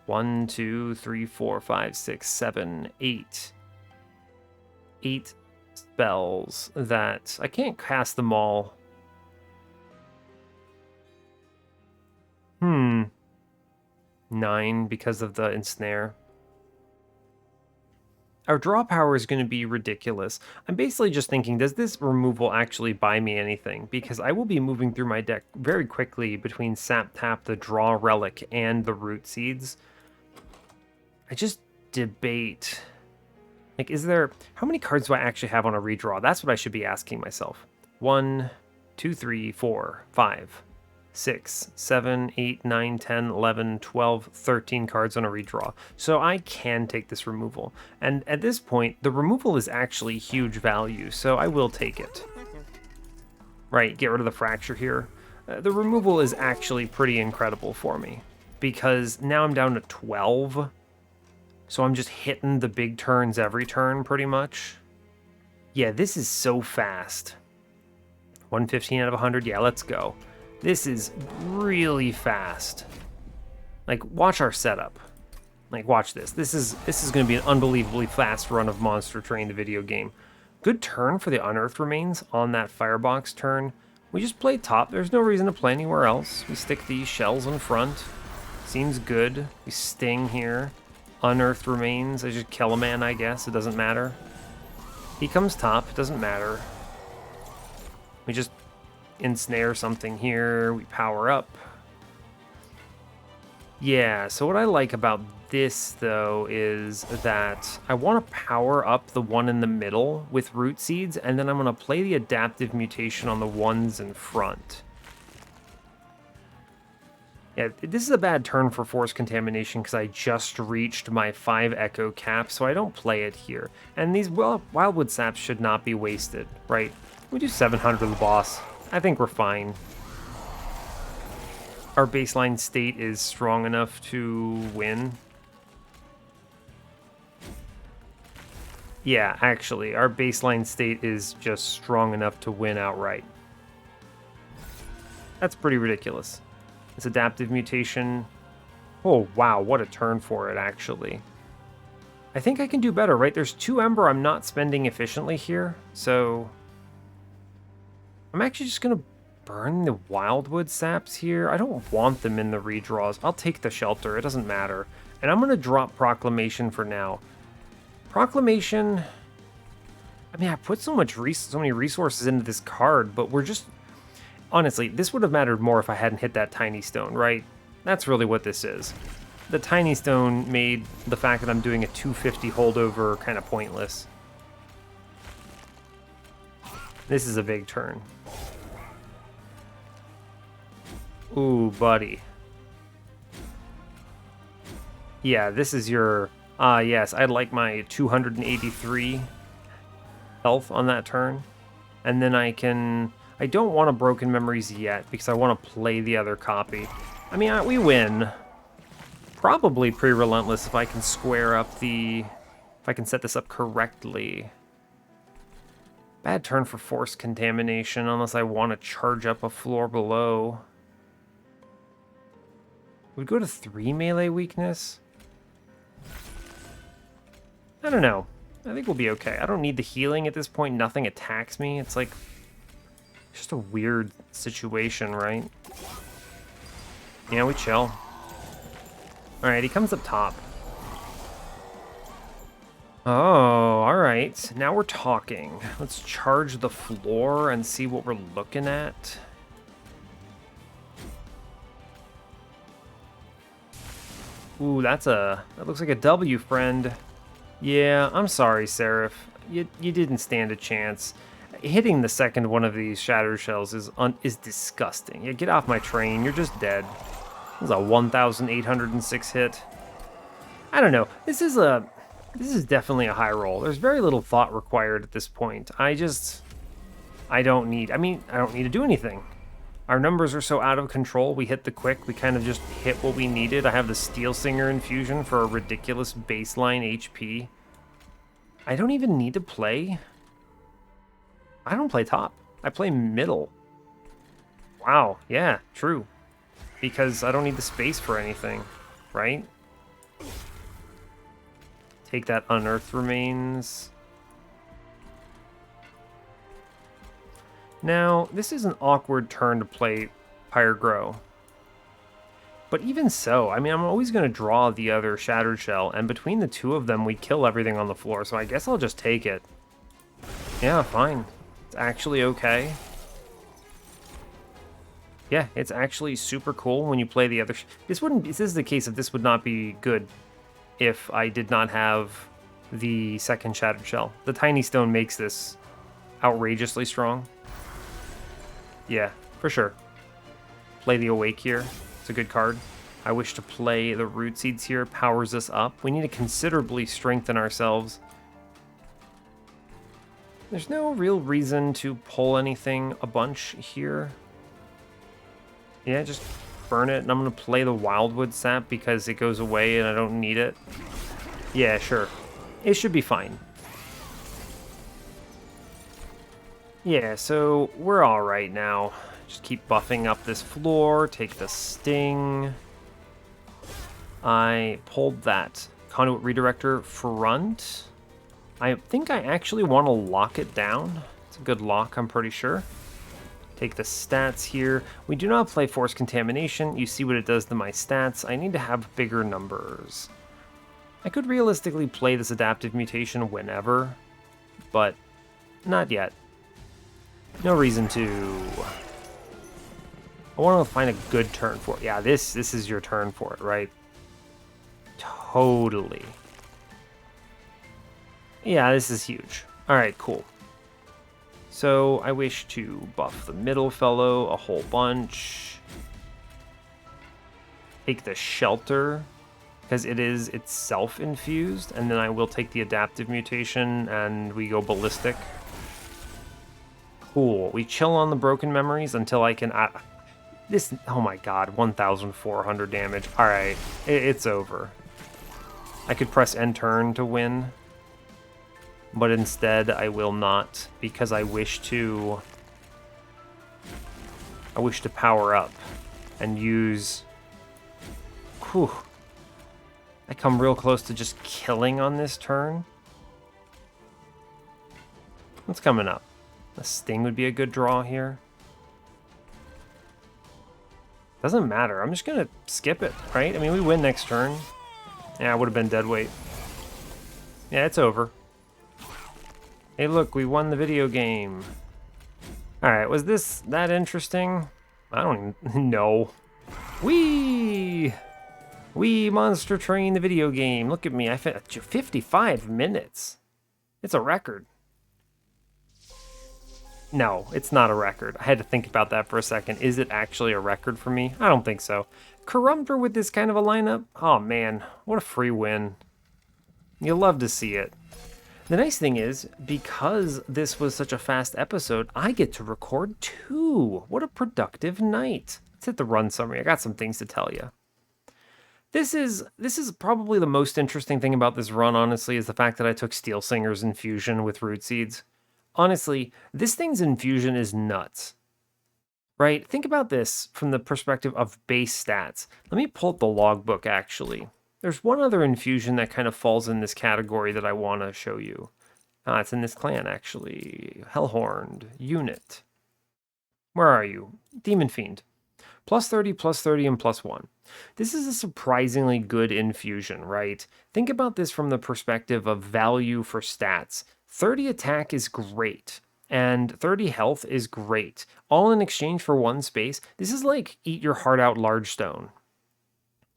1, 2, 3, 4, 5, 6, 7, 8. 8 spells that I can't cast them all. 9 because of the ensnare. Our draw power is going to be ridiculous. I'm basically just thinking, does this removal actually buy me anything? Because I will be moving through my deck very quickly between Sap Tap, the Draw Relic, and the Root Seeds. I just debate. Like, how many cards do I actually have on a redraw? That's what I should be asking myself. 1, 2, 3, 4, 5, 6, 7, 8, 9, 10, 11, 12, 13 cards on a redraw. So I can take this removal. And at this point, the removal is actually huge value, so I will take it. Right, get rid of the fracture here. The removal is actually pretty incredible for me, because now I'm down to 12. So I'm just hitting the big turns every turn, pretty much. Yeah, this is so fast. 115 out of 100, yeah, let's go. This is really fast. Like, watch our setup. Like, watch this. This is going to be an unbelievably fast run of Monster Train, the video game. Good turn for the Unearthed Remains on that Firebox turn. We just play top. There's no reason to play anywhere else. We stick these shells in front. Seems good. We sting here. Unearthed Remains. I just kill a man, I guess. It doesn't matter. He comes top. It doesn't matter. We just ensnare something here. We power up. Yeah, so what I like about this, though, is that I want to power up the one in the middle with Root Seeds, and then I'm going to play the Adaptive Mutation on the ones in front. Yeah, this is a bad turn for Force Contamination because I just reached my 5 Echo cap, so I don't play it here. And these Wildwood Saps should not be wasted, right? We do 700 to the boss. I think we're fine. our baseline state is strong enough to win. Yeah, actually, our baseline state is just strong enough to win outright. That's pretty ridiculous. This adaptive mutation. Oh, wow, what a turn for it, actually. I think I can do better, right? There's 2 Ember I'm not spending efficiently here, so I'm actually just going to burn the Wildwood Saps here. I don't want them in the redraws. I'll take the Shelter. It doesn't matter. And I'm going to drop Proclamation for now. Proclamation... I mean, I put so many resources into this card, but we're just... Honestly, this would have mattered more if I hadn't hit that Tiny Stone, right? That's really what this is. The Tiny Stone made the fact that I'm doing a 250 holdover kind of pointless. This is a big turn. Ooh, buddy. Yeah, this is your... yes, I'd like my 283 health on that turn. And then I can... I don't want a Broken Memories yet, because I want to play the other copy. I mean, we win. Probably pretty relentless if I can square up the... If I can set this up correctly. Bad turn for Force Contamination, unless I want to charge up a floor below. Would go to 3 melee weakness? I don't know. I think we'll be okay. I don't need the healing at this point. Nothing attacks me. It's like... just a weird situation, right? Yeah, we chill. Alright, he comes up top. Oh, alright. Now we're talking. Let's charge the floor and see what we're looking at. Ooh, that looks like a W, friend. Yeah, I'm sorry, Seraph. You didn't stand a chance. Hitting the second one of these Shattered Shells is disgusting. Yeah, get off my train. You're just dead. This is a 1,806 hit. I don't know. This is definitely a high roll. There's very little thought required at this point. I don't need to do anything. Our numbers are so out of control. We hit the quick. We kind of just hit what we needed. I have the Steel Singer infusion for a ridiculous baseline HP. I don't even need to play. I don't play top. I play middle. Wow, yeah, true. Because I don't need the space for anything, right? Take that Unearthed Remains. Now, this is an awkward turn to play Pyre-Gro. But even so, I mean, I'm always going to draw the other Shattered Shell, and between the two of them, we kill everything on the floor, so I guess I'll just take it. Yeah, fine. It's actually okay. Yeah, it's actually super cool when you play the other... This is the case if this would not be good if I did not have the second Shattered Shell. The Tiny Stone makes this outrageously strong. Yeah, for sure. Play the Awake here. It's a good card. I wish to play the Root Seeds here. Powers us up. We need to considerably strengthen ourselves. There's no real reason to pull anything a bunch here. Yeah, just burn it, and I'm going to play the Wildwood Sap because it goes away and I don't need it. Yeah, sure. It should be fine. Yeah, so we're alright now. Just keep buffing up this floor, take the Sting. I pulled that Conduit Redirector front. I think I actually want to lock it down. It's a good lock, I'm pretty sure. Take the stats here. We do not play Force Contamination. You see what it does to my stats. I need to have bigger numbers. I could realistically play this Adaptive Mutation whenever, but not yet. No reason to. I want to find a good turn for it. Yeah, this is your turn for it, right? Totally. Yeah, this is huge. All right, cool. So I wish to buff the middle fellow a whole bunch. Take the Shelter, because it is itself infused, and then I will take the Adaptive Mutation and we go ballistic. Cool. We chill on the Broken Memories until I can... This, oh my god, 1,400 damage. Alright, it's over. I could press end turn to win, but instead I will not, because I wish to power up and use... Whew. I come real close to just killing on this turn. What's coming up? A Sting would be a good draw here. Doesn't matter. I'm just going to skip it, right? I mean, we win next turn. Yeah, it would have been dead weight. Yeah, it's over. Hey, look, we won the video game. Alright, was this that interesting? I don't even know. Whee! Wee Monster Train, the video game. Look at me. I fit 55 minutes. It's a record. No, it's not a record. I had to think about that for a second. Is it actually a record for me? I don't think so. Corruptor with this kind of a lineup? Oh man, what a free win. You'll love to see it. The nice thing is, because this was such a fast episode, I get to record 2. What a productive night. Let's hit the run summary. I got some things to tell you. This is probably the most interesting thing about this run, honestly, is the fact that I took Steel Singer's infusion with Root Seeds. Honestly, this thing's infusion is nuts. Right? Think about this from the perspective of base stats. Let me pull up the logbook, actually. There's one other infusion that kind of falls in this category that I want to show you. It's in this clan, actually. Hellhorned. Unit. Where are you? Demon Fiend. +30, and +1. This is a surprisingly good infusion, right? Think about this from the perspective of value for stats. 30 attack is great, and 30 health is great. All in exchange for 1 space. This is like eat your heart out large stone,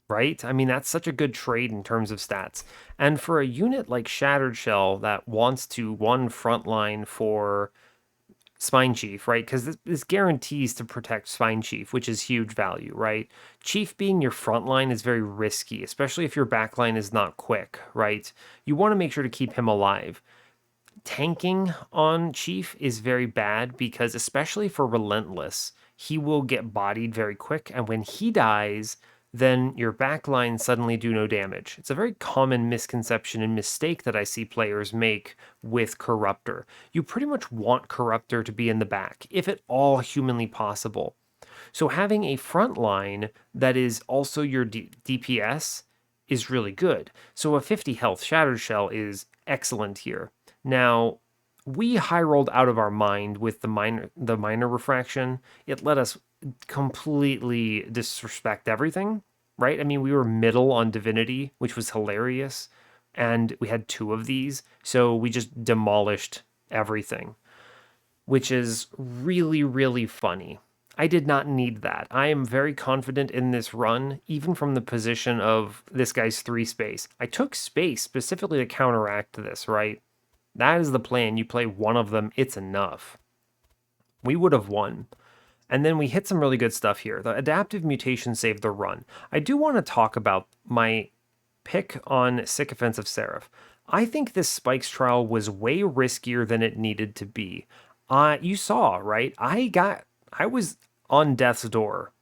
right? I mean, that's such a good trade in terms of stats. And for a unit like Shattered Shell that wants to one frontline for Spine Chief, right? Because this guarantees to protect Spine Chief, which is huge value, right? Chief being your frontline is very risky, especially if your backline is not quick, right? You want to make sure to keep him alive. Tanking on Chief is very bad because, especially for Relentless, he will get bodied very quick, and when he dies, then your backline suddenly do no damage. It's a very common misconception and mistake that I see players make with Corruptor. You pretty much want Corruptor to be in the back, if at all humanly possible. So having a front line that is also your DPS is really good. So a 50 health Shattered Shell is excellent here. Now, we high rolled out of our mind with the minor refraction. It let us completely disrespect everything, right? I mean, we were middle on Divinity, which was hilarious, and we had 2 of these, so we just demolished everything, which is really, really funny. I did not need that. I am very confident in this run, even from the position of this guy's 3 space. I took space specifically to counteract this, right? That is the plan. You play one of them, it's enough. We would have won. And then we hit some really good stuff here. The Adaptive Mutation saved the run. I do want to talk about my pick on Sycophants of Seraph. I think this Spikes trial was way riskier than it needed to be. You saw, right? I was on death's door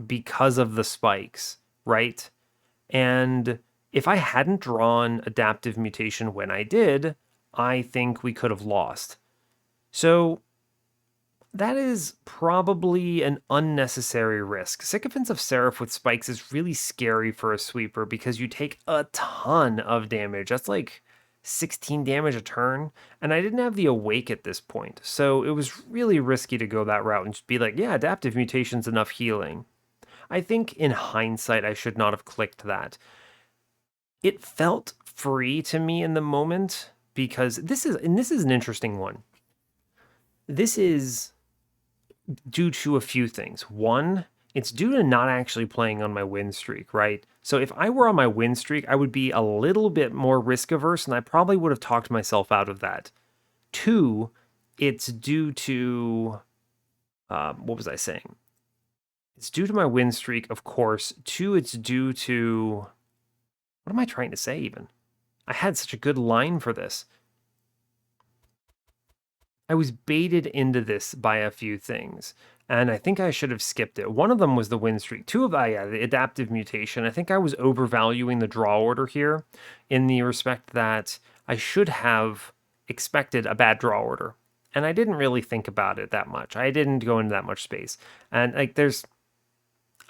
because of the spikes, right? And if I hadn't drawn Adaptive Mutation when I did, I think we could have lost. So that is probably an unnecessary risk. Sycophants of Seraph with spikes is really scary for a sweeper because you take a ton of damage. That's like 16 damage a turn, and I didn't have the Awake at this point, so it was really risky to go that route and just be like, yeah, Adaptive Mutation's enough healing. I think in hindsight, I should not have clicked that. It felt free to me in the moment because this is an interesting one. This is due to a few things. One, it's due to not actually playing on my win streak, right? So if I were on my win streak, I would be a little bit more risk averse, and I probably would have talked myself out of that. 2, it's due to, what was I saying? It's due to my win streak, of course. 2, it's due to, what am I trying to say even? I had such a good line for this. I was baited into this by a few things. and I think I should have skipped it. One of them was the win streak. Two of yeah, the adaptive mutation. I think I was overvaluing the draw order here in the respect that I should have expected a bad draw order. And I didn't really think about it that much. I didn't go into that much space. And like there's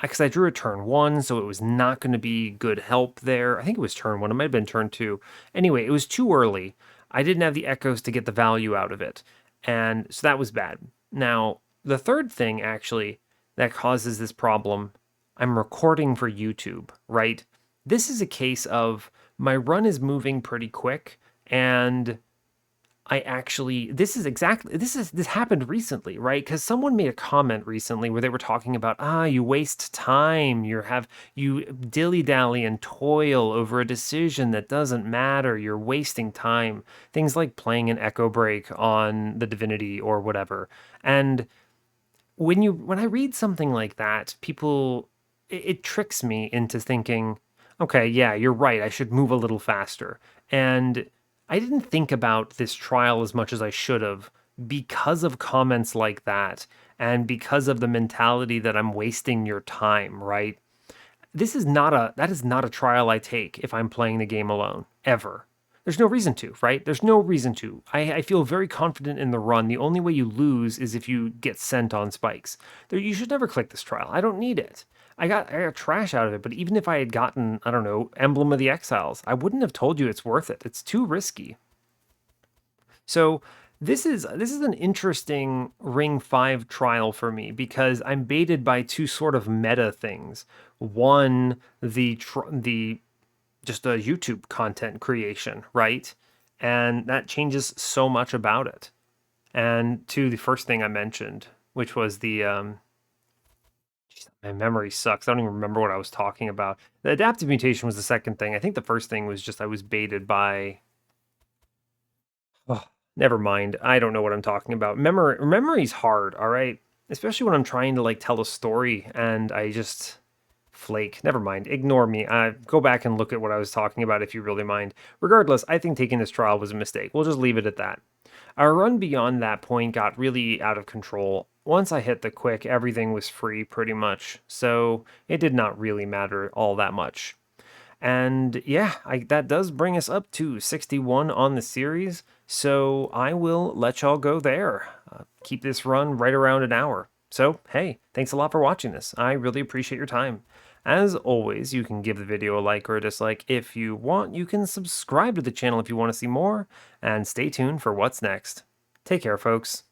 because I drew a turn one, so it was not going to be good help there. I think it was turn one. It might have been turn two. Anyway, it was too early. I didn't have the echoes to get the value out of it. And so that was bad. Now, the third thing actually that causes this problem, I'm recording for YouTube, right? This is a case of my run is moving pretty quick and I actually this happened recently, right? Because someone made a comment recently where they were talking about you waste time, you dilly dally and toil over a decision that doesn't matter, you're wasting time. Things like playing an echo break on the Divinity or whatever. And when I read something like that, it tricks me into thinking, okay, yeah, you're right. I should move a little faster. And I didn't think about this trial as much as I should have because of comments like that and because of the mentality that I'm wasting your time, right? That is not a trial I take if I'm playing the game alone, ever. There's no reason to, right? There's no reason to. I feel very confident in the run. The only way you lose is if you get sent on spikes. You should never click this trial. I don't need it. I got trash out of it, but even if I had gotten, I don't know, Emblem of the Exiles, I wouldn't have told you it's worth it. It's too risky. So this is an interesting Ring 5 trial for me because I'm baited by two sort of meta things. One, the just a YouTube content creation, right? And that changes so much about it. And two, the first thing I mentioned, which was my memory sucks. I don't even remember what I was talking about. The adaptive mutation was the second thing. I think the first thing was just I was baited by. Oh, never mind. I don't know what I'm talking about. Memory's hard, all right? Especially when I'm trying to like tell a story and I just flake. Never mind. Ignore me. Go back and look at what I was talking about if you really mind. Regardless, I think taking this trial was a mistake. We'll just leave it at that. Our run beyond that point got really out of control. Once I hit the quick, everything was free pretty much, so it did not really matter all that much. And yeah, that does bring us up to 61 on the series, so I will let y'all go there. Keep this run right around an hour. So, hey, thanks a lot for watching this. I really appreciate your time. As always, you can give the video a like or a dislike if you want. You can subscribe to the channel if you want to see more, and stay tuned for what's next. Take care, folks.